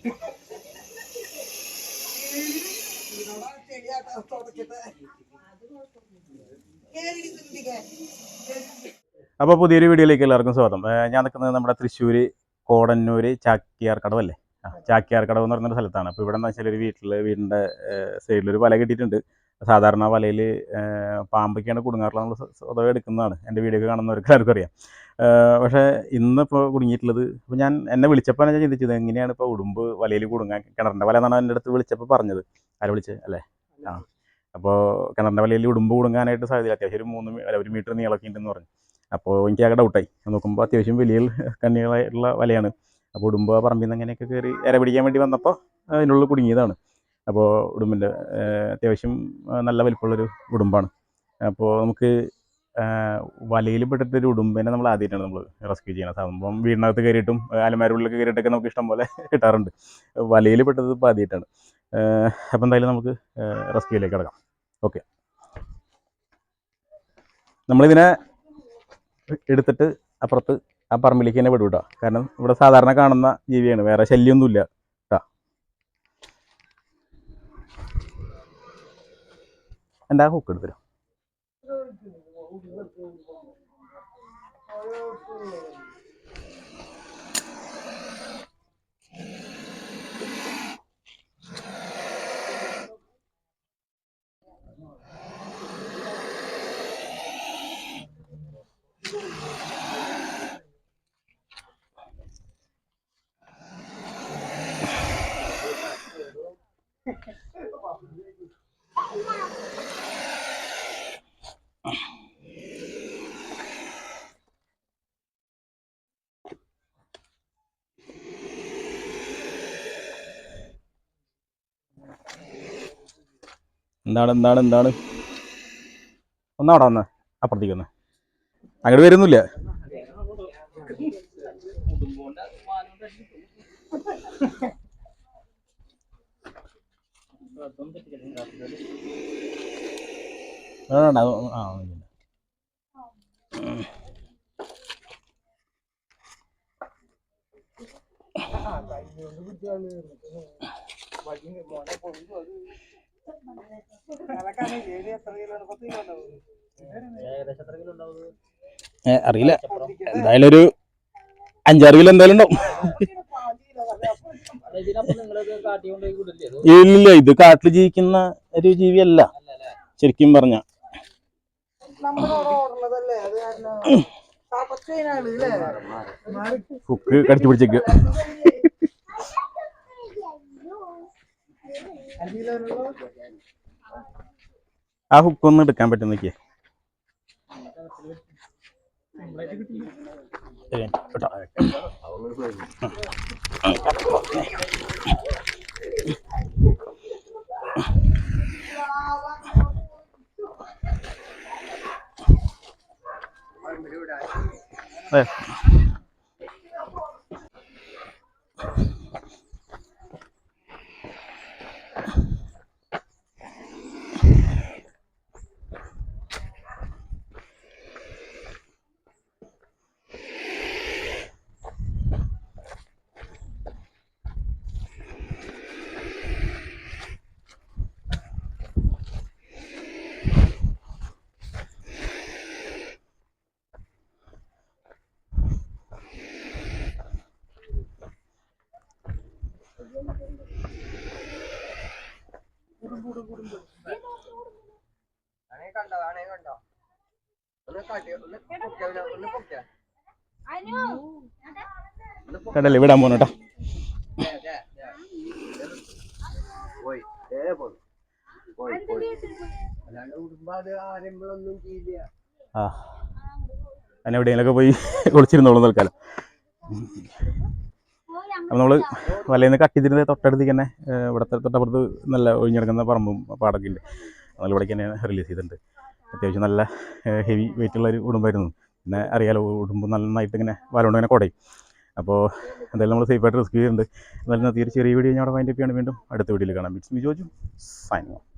അപ്പോൾ പുതിയൊരു വീഡിയോയിലേക്ക് എല്ലാവർക്കും സ്വാഗതം. ഞാൻ നിൽക്കുന്നത് നമ്മുടെ തൃശ്ശൂർ കോടന്നൂർ ചാക്യാർക്കടവ് അല്ലേ, ചാക്യാർക്കടവ് എന്ന് പറയുന്നൊരു സ്ഥലത്താണ്. അപ്പോൾ ഇവിടെ എന്ന് വെച്ചാൽ ഒരു വീടിൻ്റെ സൈഡിലൊരു വല കിട്ടിയിട്ടുണ്ട്. സാധാരണ വലയിൽ പാമ്പൊക്കെയാണ് കുടുങ്ങാറുള്ളത്, നമ്മൾ സ്വതവേ എടുക്കുന്നതാണ്. എൻ്റെ വീഡിയോ കാണുന്നവർക്ക് എല്ലാവർക്കും അറിയാം. പക്ഷേ ഇന്നിപ്പോൾ കുടുങ്ങിയിട്ടുള്ളത്, ഇപ്പോൾ എന്നെ വിളിച്ചപ്പോൾ ഞാൻ ചിന്തിച്ചത് എങ്ങനെയാണ് ഇപ്പോൾ ഉടുമ്പ് വലയിൽ കുടുങ്ങാൻ, കിണറിൻ്റെ വല എന്നാണ് എൻ്റെ അടുത്ത് വിളിച്ചപ്പോൾ പറഞ്ഞത്. ആരെ വിളിച്ചത് അല്ലേ? ആ, അപ്പോൾ കിണറിൻ്റെ വലയിൽ ഉടുമ്പ് കുടുങ്ങാനായിട്ട് സാധ്യത അത്യാവശ്യം ഒരു മീറ്റർ നീളമൊക്കെ ഉണ്ടെന്ന് പറഞ്ഞു. അപ്പോൾ എനിക്ക് ആകെ ഡൗട്ടായി. നോക്കുമ്പോൾ അത്യാവശ്യം വലിയ കണ്ണികളായിട്ടുള്ള വലയാണ്. അപ്പോൾ ഉടുമ്പ് പറമ്പിൽ നിന്ന് അങ്ങനെയൊക്കെ കയറി ഇര പിടിക്കാൻ വേണ്ടി വന്നപ്പോൾ അതിനുള്ളിൽ കുടുങ്ങിയതാണ്. അപ്പോൾ ഉടുമ്പിൻ്റെ അത്യാവശ്യം നല്ല വലിപ്പമുള്ളൊരു ഉടുമ്പാണ്. അപ്പോൾ നമുക്ക് വലയിൽ പെട്ടിട്ടൊരു ഉടുമ്പിനെ നമ്മൾ ആദ്യമായിട്ടാണ് നമ്മൾ റെസ്ക്യൂ ചെയ്യണം. സംഭവം വീടിനകത്ത് കയറിയിട്ടും അലമാരുള്ളിലൊക്കെ കയറിയിട്ടൊക്കെ നമുക്ക് ഇഷ്ടം പോലെ കിട്ടാറുണ്ട്. വലയിൽ പെട്ടത് ഇപ്പോൾ ആദ്യമായിട്ടാണ്. അപ്പോൾ എന്തായാലും നമുക്ക് റെസ്ക്യൂയിലേക്ക് കിടക്കാം. ഓക്കെ, നമ്മളിതിനെ എടുത്തിട്ട് അപ്പുറത്ത് ആ പറമ്പിലേക്ക് തന്നെ വിടും കേട്ടോ. കാരണം ഇവിടെ സാധാരണ കാണുന്ന ജീവിയാണ്, വേറെ ശല്യമൊന്നുമില്ല കേട്ടോ. എൻ്റെ ആ ഹുക്ക് എടുത്തരും. എന്താണ് ഒന്നവിടെ വന്ന് അപ്പുറത്തേക്ക് വന്ന് അങ്ങോട്ട് വരുന്നില്ല. അറിയില്ല, എന്തായാലും ഒരു 5-6 കിലോ എന്തായാലും ഉണ്ടാവും. ഇല്ല, ഇത് കാട്ടിൽ ജീവിക്കുന്ന ഒരു ജീവിയല്ല ശരിക്കും പറഞ്ഞ. ഹുക്ക് കടിച്ചു പിടിച്ചേക്ക്. ആ ഹുക്കൊന്നും എടുക്കാൻ പറ്റും നോക്കിയേ. കടല്ലേ വിടാൻ പോണോട്ടാ. ആ, അതിന് എവിടെയെങ്കിലൊക്കെ പോയി ഒളിച്ചിരുന്നോളൂ തൽക്കാലം. അപ്പോൾ നമ്മൾ വലയിൽ നിന്ന് കട്ട് ചെയ്തിരുന്നത് തൊട്ടടുത്തേക്ക് തന്നെ ഇവിടുത്തെ തൊട്ടപ്പുറത്ത് നല്ല ഒഴിഞ്ഞെടുക്കുന്ന പറമ്പും പാടൊക്കെ ഉണ്ട്. നമ്മളിവിടേക്ക് തന്നെ റിലീസ് ചെയ്തിട്ടുണ്ട്. അത്യാവശ്യം നല്ല ഹെവി വെയിറ്റുള്ളൊരു ഉടുമ്പായിരുന്നു. പിന്നെ അറിയാലോ, ഉടുമ്പ് നന്നായിട്ട് ഇങ്ങനെ വലകൊണ്ട് ഇങ്ങനെ കുടയും. അപ്പോൾ എന്തായാലും നമ്മൾ സേഫായിട്ട് റെസ്ക്യൂ ചെയ്യുന്നുണ്ട്. എന്നാലും ചെറിയ വീഡിയോ ഞാൻ അവിടെ വൈൻഡപ്പ് ചെയ്യാണ്. വീണ്ടും അടുത്ത വീഡിയോയിൽ കാണാം. It's me Joju signing off.